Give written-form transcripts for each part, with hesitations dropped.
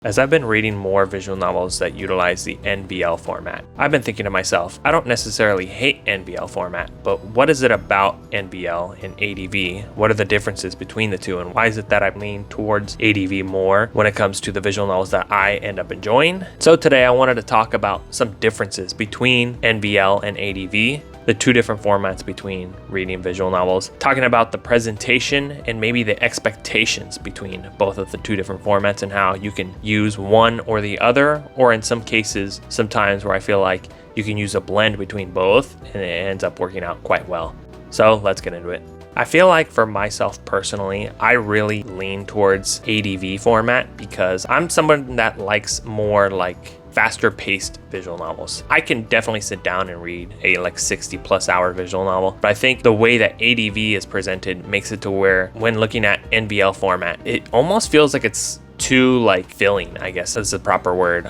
As I've been reading more visual novels that utilize the NVL format, I've been thinking to myself, I don't necessarily hate NVL format, but what is it about NVL and ADV? What are the differences between the two, and why is it that I lean towards ADV more when it comes to the visual novels that I end up enjoying? So today I wanted to talk about some differences between NVL and ADV, the two different formats between reading visual novels, talking about the presentation and maybe the expectations between both of the two different formats and how you can use one or the other, or in some cases, sometimes where I feel like you can use a blend between both and it ends up working out quite well. So let's get into it. I feel like for myself personally, I really lean towards ADV format because I'm someone that likes more like faster paced visual novels. I can definitely sit down and read a 60+ hour visual novel, but I think the way that ADV is presented makes it to where when looking at NVL format, it almost feels like it's too filling, I guess is the proper word.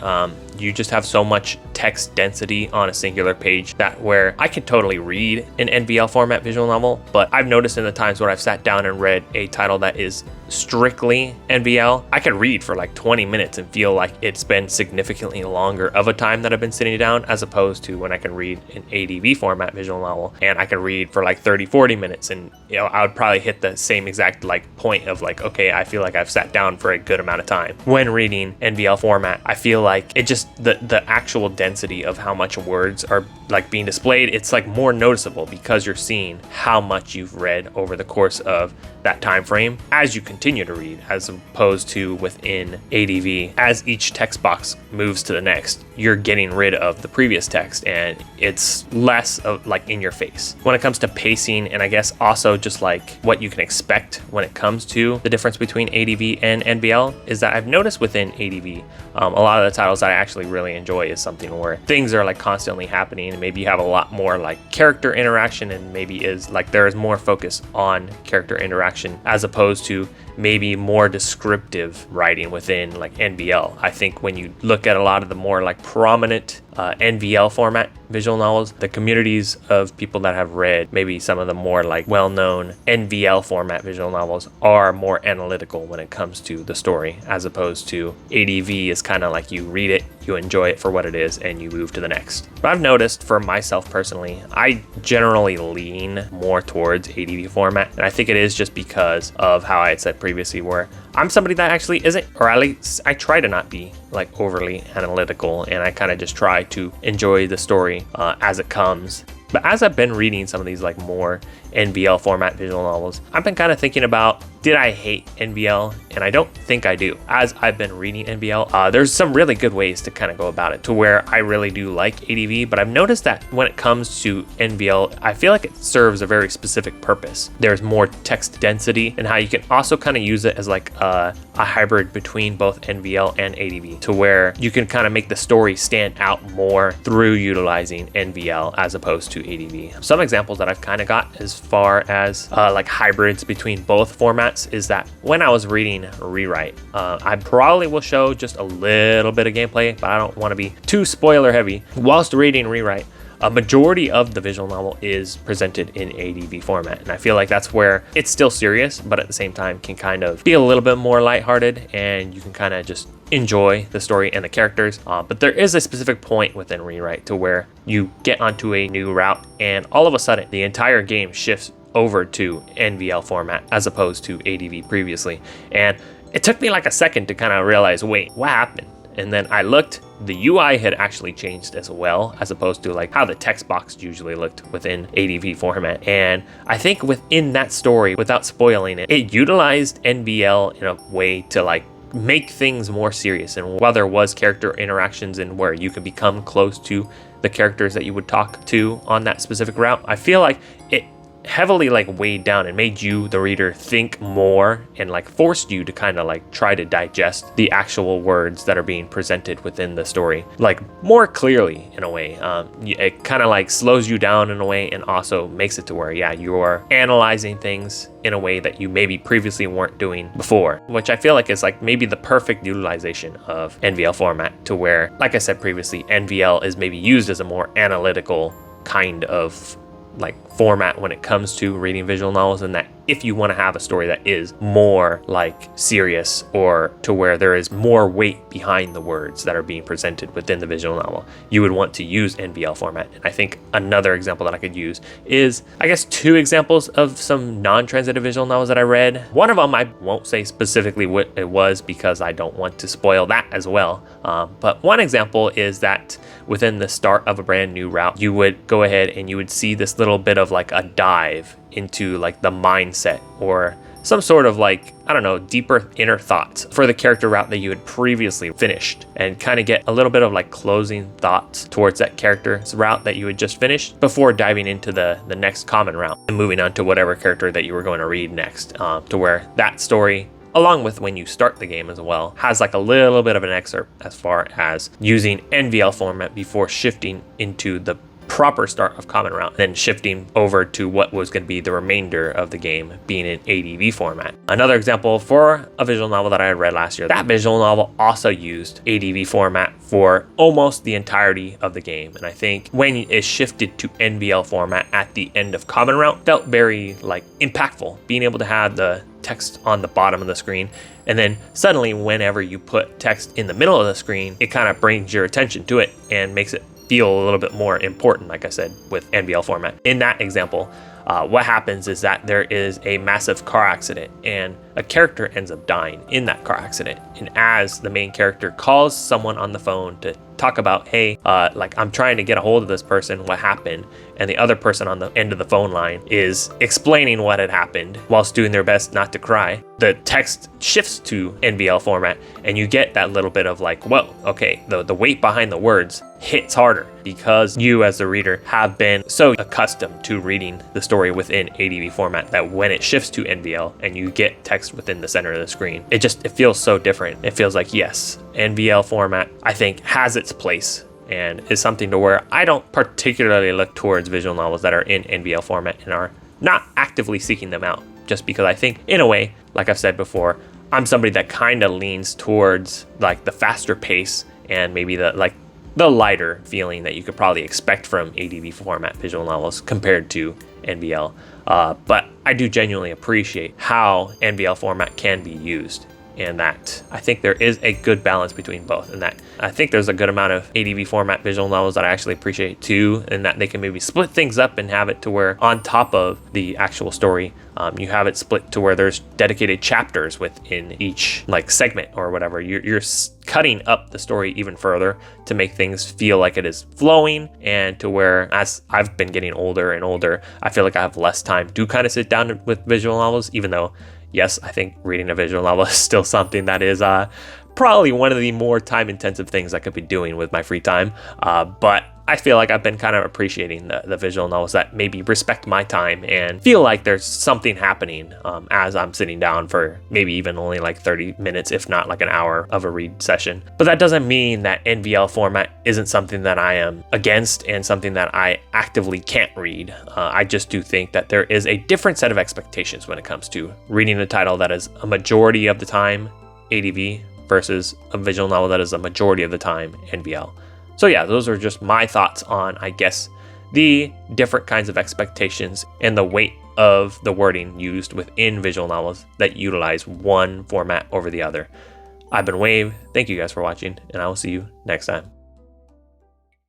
You just have so much text density on a singular page that where I can totally read an NVL format visual novel, but I've noticed in the times when I've sat down and read a title that is strictly NVL, I could read for 20 minutes and feel like it's been significantly longer of a time that I've been sitting down, as opposed to when I can read an ADV format visual novel and I can read for 30-40 minutes, and I would probably hit the same exact point of okay, I feel like I've sat down for a good amount of time. When reading NVL format, I feel like it just the actual density of how much words are being displayed, it's more noticeable because you're seeing how much you've read over the course of that time frame as you continue to read, as opposed to within ADV, as each text box moves to the next, you're getting rid of the previous text and it's less of in your face. When it comes to pacing, and I guess also just what you can expect when it comes to the difference between ADV and NVL, is that I've noticed within ADV, a lot of the titles that I actually really enjoy is something where things are constantly happening, and maybe you have a lot more character interaction, and maybe is there is more focus on character interaction as opposed to maybe more descriptive writing within NVL. I think when you look at a lot of the more prominent NVL format visual novels, the communities of people that have read maybe some of the more well-known NVL format visual novels are more analytical when it comes to the story, as opposed to ADV is kind of you read it, you enjoy it for what it is, and you move to the next. But I've noticed for myself personally, I generally lean more towards ADV format, and I think it is just because of how I had said previously, where I'm somebody that actually isn't, or at least I try to not be overly analytical, and I kind of just try to enjoy the story as it comes. But as I've been reading some of these more NVL format visual novels, I've been kind of thinking about, did I hate NVL? And I don't think I do. As I've been reading NVL, there's some really good ways to kind of go about it to where I really do like ADV, but I've noticed that when it comes to NVL, I feel like it serves a very specific purpose. There's more text density, and how you can also kind of use it as a hybrid between both NVL and ADV, to where you can kind of make the story stand out more through utilizing NVL as opposed to ADV. Some examples that I've kind of got as far as hybrids between both formats is that when I was reading Rewrite, I probably will show just a little bit of gameplay, but I don't want to be too spoiler heavy. Whilst reading Rewrite, a majority of the visual novel is presented in ADV format, and I feel like that's where it's still serious, but at the same time can kind of be a little bit more lighthearted, and you can kind of just enjoy the story and the characters. But there is a specific point within Rewrite to where you get onto a new route, and all of a sudden the entire game shifts over to NVL format as opposed to ADV previously. And it took me a second to kind of realize, wait, what happened? And then I looked, the UI had actually changed as well, as opposed to how the text box usually looked within ADV format. And I think within that story, without spoiling it, it utilized NVL in a way to make things more serious. And while there was character interactions and where you could become close to the characters that you would talk to on that specific route, I feel like it heavily weighed down and made you, the reader, think more, and forced you to kind of try to digest the actual words that are being presented within the story more clearly in a way. It kind of slows you down in a way, and also makes it to where you're analyzing things in a way that you maybe previously weren't doing before, which I feel is maybe the perfect utilization of NVL format, to where, like I said previously, NVL is maybe used as a more analytical kind of format when it comes to reading visual novels, and that if you want to have a story that is more like serious, or to where there is more weight behind the words that are being presented within the visual novel, you would want to use NVL format. And I think another example that I could use is, I guess, two examples of some non-translated visual novels that I read. One of them, I won't say specifically what it was because I don't want to spoil that as well. But one example is that within the start of a brand new route, you would go ahead and you would see this little bit of like a dive into like the mindset, or some sort of like, I don't know, deeper inner thoughts for the character route that you had previously finished, and kind of get a little bit of like closing thoughts towards that character's route that you had just finished before diving into the next common route and moving on to whatever character that you were going to read next, to where that story, along with when you start the game as well, has like a little bit of an excerpt as far as using NVL format before shifting into the proper start of common route, then shifting over to what was going to be the remainder of the game being in ADV format. Another example for a visual novel that I had read last year, that visual novel also used ADV format for almost the entirety of the game. And I think when it shifted to NVL format at the end of common route, felt very like impactful, being able to have the text on the bottom of the screen, and then suddenly whenever you put text in the middle of the screen, it kind of brings your attention to it and makes it feel a little bit more important, like I said, with NVL format. In that example, what happens is that there is a massive car accident and a character ends up dying in that car accident. And as the main character calls someone on the phone to talk about, hey, like I'm trying to get a hold of this person, what happened? And the other person on the end of the phone line is explaining what had happened whilst doing their best not to cry. The text shifts to NVL format and you get that little bit of like, whoa, okay, the weight behind the words hits harder because you as the reader have been so accustomed to reading the story within ADV format that when it shifts to NVL and you get text within the center of the screen, it feels so different. It feels like, yes, NVL format, I think, has its place and is something to where I don't particularly look towards visual novels that are in NVL format and are not actively seeking them out, just because I think, in a way, like I've said before, I'm somebody that kind of leans towards like the faster pace and maybe the lighter feeling that you could probably expect from ADV format visual novels compared to NVL. But I do genuinely appreciate how NVL format can be used, and that I think there is a good balance between both, and that I think there's a good amount of ADV format visual novels that I actually appreciate too, and that they can maybe split things up and have it to where on top of the actual story, you have it split to where there's dedicated chapters within each like segment or whatever. You're cutting up the story even further to make things feel like it is flowing, and to where, as I've been getting older and older, I feel like I have less time to kind of sit down with visual novels, even though, yes, I think reading a visual novel is still something that is probably one of the more time-intensive things I could be doing with my free time. But I feel like I've been kind of appreciating the visual novels that maybe respect my time and feel like there's something happening as I'm sitting down for maybe even only like 30 minutes, if not like an hour of a read session. But that doesn't mean that NVL format isn't something that I am against and something that I actively can't read. I just do think that there is a different set of expectations when it comes to reading a title that is a majority of the time ADV versus a visual novel that is a majority of the time NVL. So yeah, those are just my thoughts on, I guess, the different kinds of expectations and the weight of the wording used within visual novels that utilize one format over the other. I've been Wave. Thank you guys for watching, and I will see you next time.